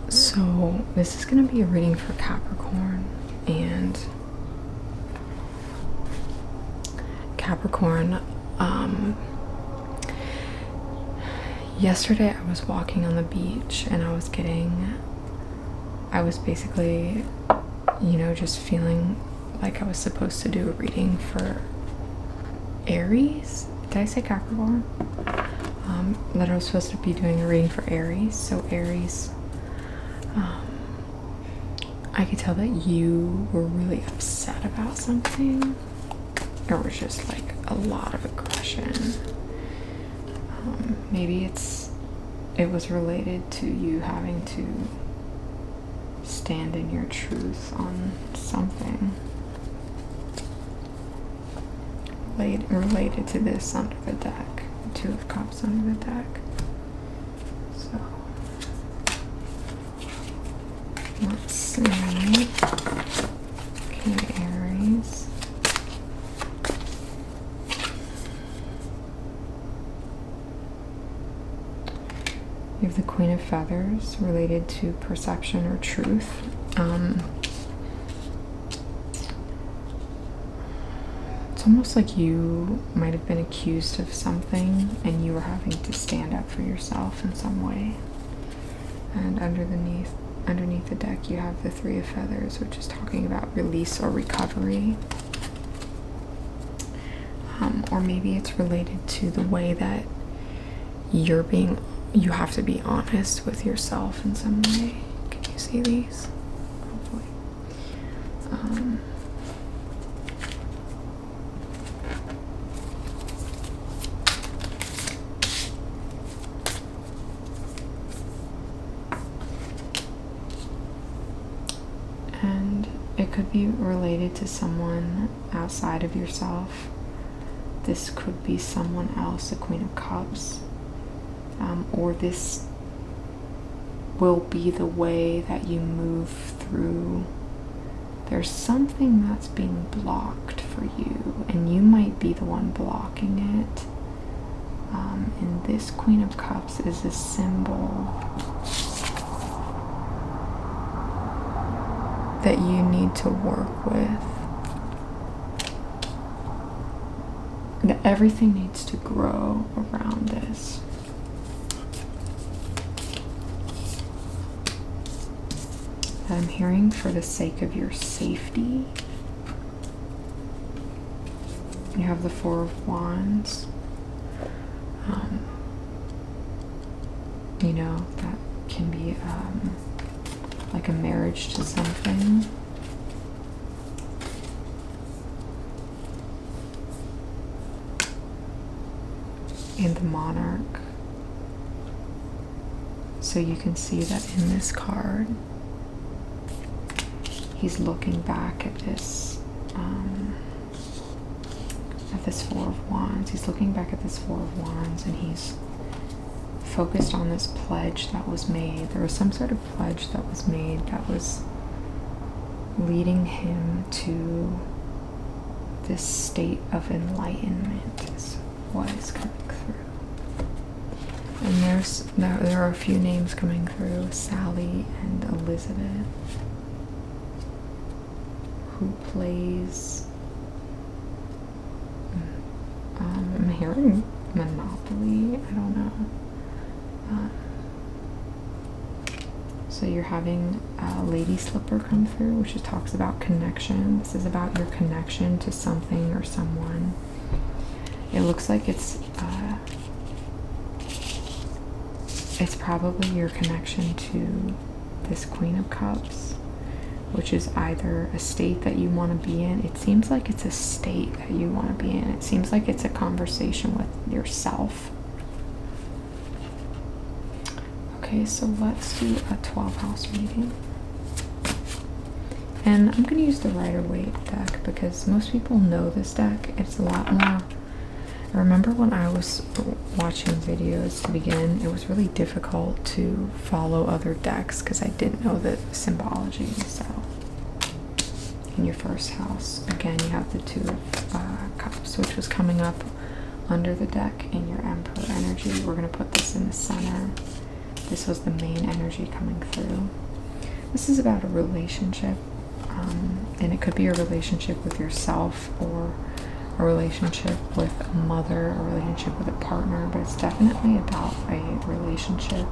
So this is going to be a reading for Capricorn, and Capricorn, yesterday I was walking on the beach and I was basically, just feeling like I was supposed to do a reading for Aries. Did I say Capricorn? That I was supposed to be doing a reading for Aries. So Aries, I could tell that you were really upset about something. There was just like a lot of aggression. Maybe it was related to you having to stand in your truth on something related to this under the deck. Two of Cups under the deck. So let's see. Okay, Aries. You have the Queen of Feathers related to perception or truth. It's almost like you might have been accused of something and you were having to stand up for yourself in some way. And underneath the deck you have the Three of Feathers, which is talking about release or recovery. Or maybe it's related to the way that you have to be honest with yourself in some way. Can you see these? Hopefully. And it could be related to someone outside of yourself. This could be someone else, the Queen of Cups. Or this will be the way that you move through. There's something that's being blocked for you, and you might be the one blocking it. And this Queen of Cups is a symbol that you need to work with. That everything needs to grow around this. I'm hearing for the sake of your safety. You have the Four of Wands. That can be like a marriage to something. And the Monarch. So you can see that in this card, he's looking back at this Four of Wands. He's looking back at this Four of Wands, and he's focused on this pledge that was made. There was some sort of pledge that was made that was leading him to this state of enlightenment is what is coming through. And there are a few names coming through, Sally and Elizabeth, who plays, I'm hearing Monopoly, I don't know. So you're having a Lady Slipper come through, which just talks about connection. This is about your connection to something or someone. It looks like it's probably your connection to this Queen of Cups, which is either a state that you want to be in. It seems like it's a state that you want to be in. It seems like it's a conversation with yourself. Okay, so let's do a 12-house reading. And I'm going to use the Rider-Waite deck because most people know this deck. It's a lot more... I remember when I was watching videos to begin, it was really difficult to follow other decks because I didn't know the symbology. So in your first house, again, you have the Two of Cups, which was coming up under the deck in your Emperor energy. We're going to put this in the center. The this was the main energy coming through. This is about a relationship, and it could be a relationship with yourself, or a relationship with a mother, a relationship with a partner, but it's definitely about a relationship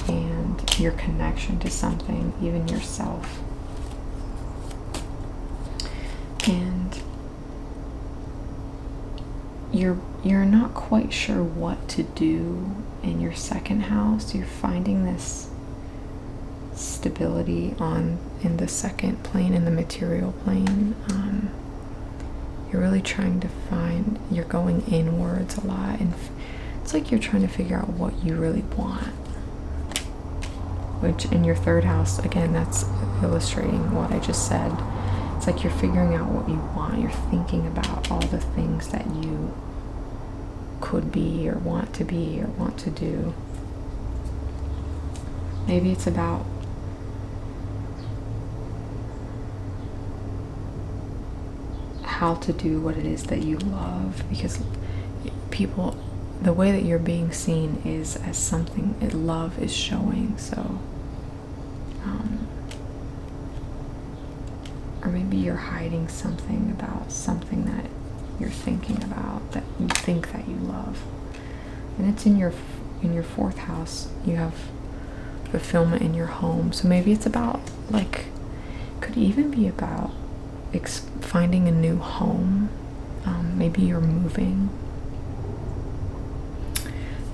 and your connection to something, even yourself. And you're not quite sure what to do in your second house. You're finding this stability in the second plane, in the material plane. You're really trying to find, you're going inwards a lot, and it's like you're trying to figure out what you really want. Which in your third house, again, that's illustrating what I just said. It's like you're figuring out what you want. You're thinking about all the things that you could be, or want to be, or want to do. Maybe it's about how to do what it is that you love, because people, the way that you're being seen is as something love is showing. So or maybe you're hiding something about something that you're thinking about, that you think that you love, and it's in your fourth house. You have fulfillment in your home, so maybe it's about, like, could even be about finding a new home. Maybe you're moving,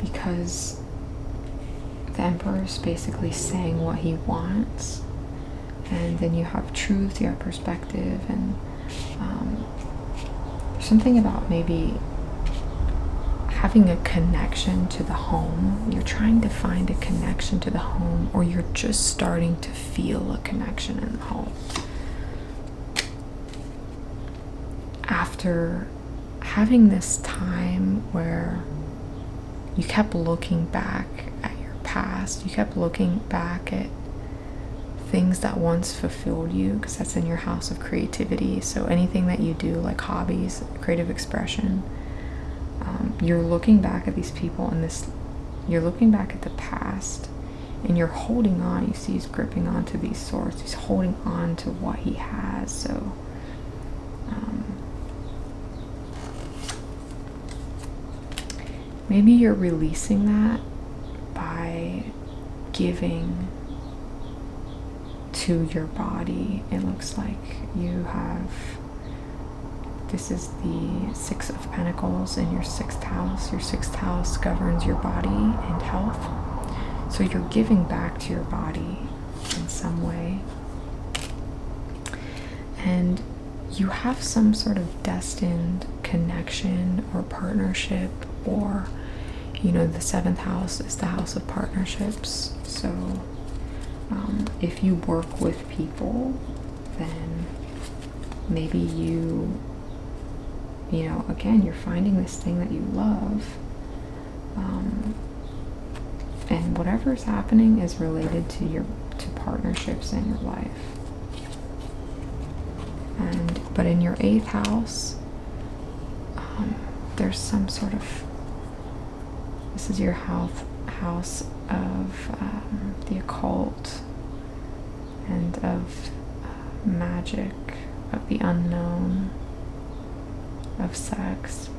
because the Emperor is basically saying what he wants, and then you have truth, you have perspective, and something about maybe having a connection to the home. You're trying to find a connection to the home, or you're just starting to feel a connection in the home. After having this time where you kept looking back at your past, you kept looking back at things that once fulfilled you, because that's in your house of creativity. So anything that you do, like hobbies, creative expression, you're looking back at these people, and you're looking back at the past, and you're holding on. You see he's gripping onto these swords. He's holding on to what he has. So maybe you're releasing that by giving to your body. It looks like you have, this is the Six of Pentacles in your sixth house. Your sixth house governs your body and health. So you're giving back to your body in some way. And you have some sort of destined connection or partnership, or, you know, the seventh house is the house of partnerships. So if you work with people, then maybe you know, again, you're finding this thing that you love, and whatever's happening is related to partnerships in your life. But in your eighth house, there's some sort of, this is your house of the occult and of magic, of the unknown, of sex.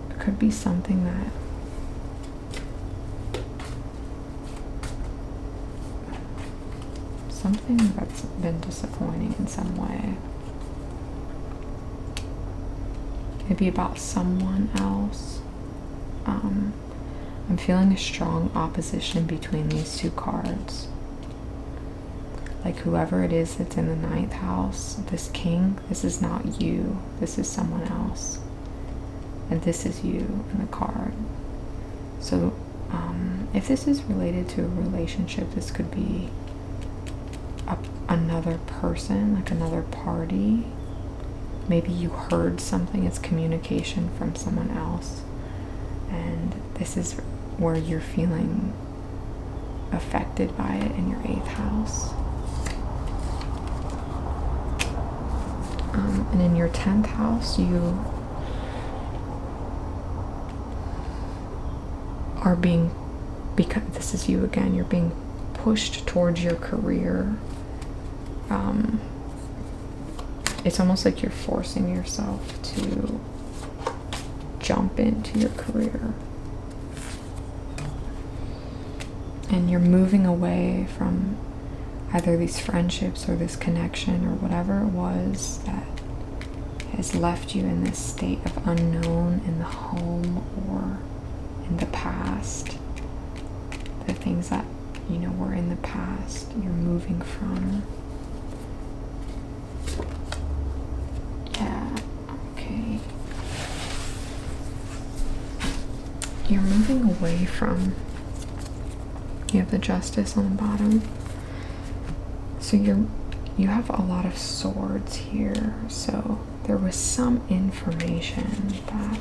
It could be something that's been disappointing in some way. Maybe about someone else. I'm feeling a strong opposition between these two cards. Like whoever it is that's in the ninth house, this king, this is not you. This is someone else. And this is you in the card. So if this is related to a relationship, this could be another person, like another party. Maybe you heard something, it's communication from someone else. And this is where you're feeling affected by it in your eighth house. And in your 10th house, you are being because this is you again, you're being pushed towards your career. It's almost like you're forcing yourself to jump into your career. And you're moving away from either these friendships or this connection or whatever it was that has left you in this state of unknown in the home or in the past. The things that, you know, were in the past, you're moving from. Yeah, okay. You're moving away from, you have the Justice on the bottom. So you have a lot of swords here. So there was some information that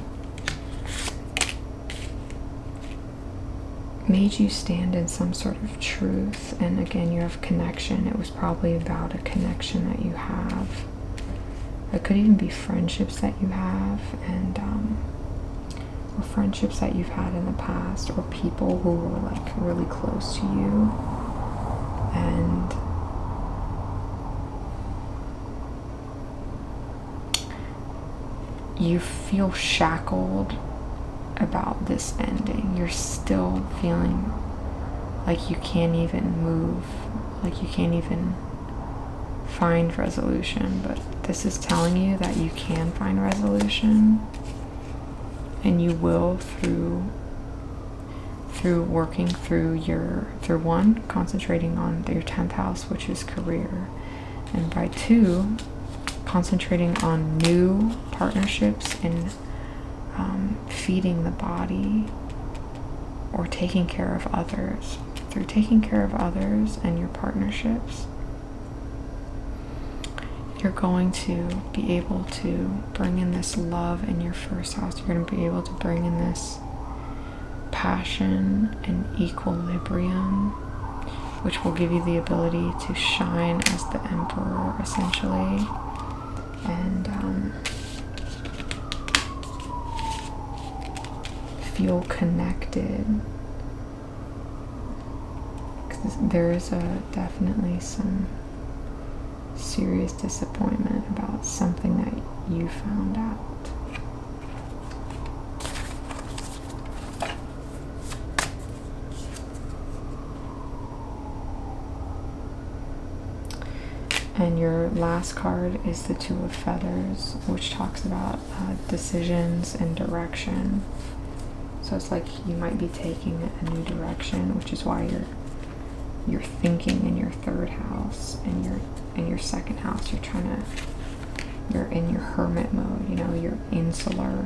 made you stand in some sort of truth. And again, you have connection. It was probably about a connection that you have. It could even be friendships that you have, and or friendships that you've had in the past, or people who were like really close to you. And you feel shackled about this ending. You're still feeling like you can't even move, like you can't even find resolution, but this is telling you that you can find resolution, and you will through working through one, concentrating on your 10th house, which is career, and by 2, concentrating on new partnerships and feeding the body or taking care of others. Through taking care of others and your partnerships, you're going to be able to bring in this love in your first house. You're going to be able to bring in this passion and equilibrium, which will give you the ability to shine as the Emperor, essentially. And feel connected. 'Cause there is definitely some serious disappointment about something that you found out. And your last card is the 2 of Feathers, which talks about decisions and direction. So it's like you might be taking a new direction, which is why you're thinking in your 3rd house, and you're in your 2nd house. You're in your hermit mode. You know, you're insular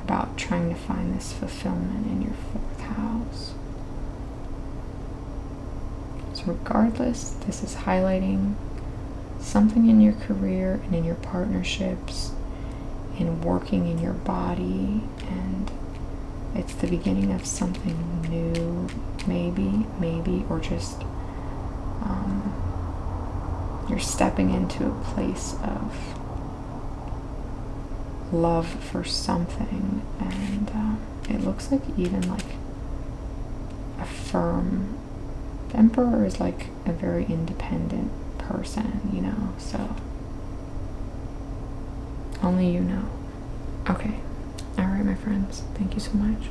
about trying to find this fulfillment in your 4th house. So regardless, this is highlighting something in your career and in your partnerships, in working in your body, and it's the beginning of something new, maybe, or just you're stepping into a place of love for something, and it looks like even like a firm. The Emperor is like a very independent person, you know, so only you know. Okay. All right, my friends. Thank you so much.